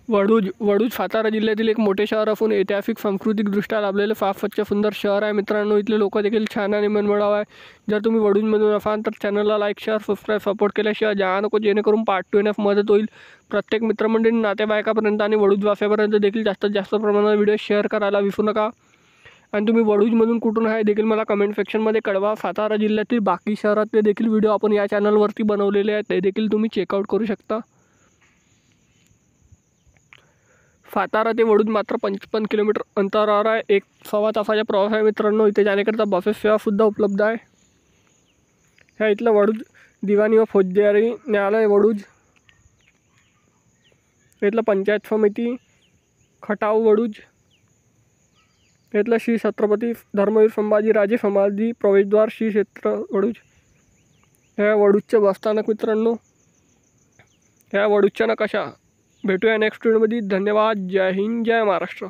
वडूज सातारा जिल्ह्यातील एक मोठे शहर असून ऐतिहासिक सांस्कृतिकदृष्ट्या लाभलेले फार स्वच्छ सुंदर शहर आहे मित्रांनो. इथले लोक देखील छान आणि मनमिळाऊ आहे. जर तुम्ही वडूजमधून असाल तर चॅनलला लाईक शेअर सबस्क्राईब सपोर्ट केल्याशिवाय जा नको, जेणेकरून पार्ट 2 येण्यास मदत होईल. प्रत्येक मित्रमंडळी नातेवाईकापर्यंत आणि वडूज वासियांपर्यंत देखील जास्तीत जास्त प्रमाणात व्हिडिओ शेअर करायला विसरू नका. आणि तुम्ही वडूजमधून कुठून आहे देखील मला कमेंट सेक्शनमध्ये कळवा. सातारा जिल्ह्यातील बाकी शहरातले देखील व्हिडिओ आपण या चॅनलवरती बनवलेले आहेत, ते देखील तुम्ही चेकआउट करू शकता. सातारा ते वडूज मात्र 55 किलोमीटर अंतरावर आहे. 1-1.25 तासाचा प्रवास आहे मित्रांनो. इथे जाण्याकरिता बसेस सेवासुद्धा उपलब्ध आहे. ह्या इथलं वडूज दिवाणी व फौजदारी न्यायालय वडूज, इथलं पंचायत समिती खटाव वडूज, इथलं श्री छत्रपती धर्मवीर संभाजीराजे समाधी प्रवेशद्वार श्री क्षेत्र वडूज. ह्या वडूजचे बसस्थानक मित्रांनो. ह्या वडूजच्या नकाशा. भेटूया नेक्स्ट व्हिडिओमध्ये. धन्यवाद. जय हिंद, जय महाराष्ट्र.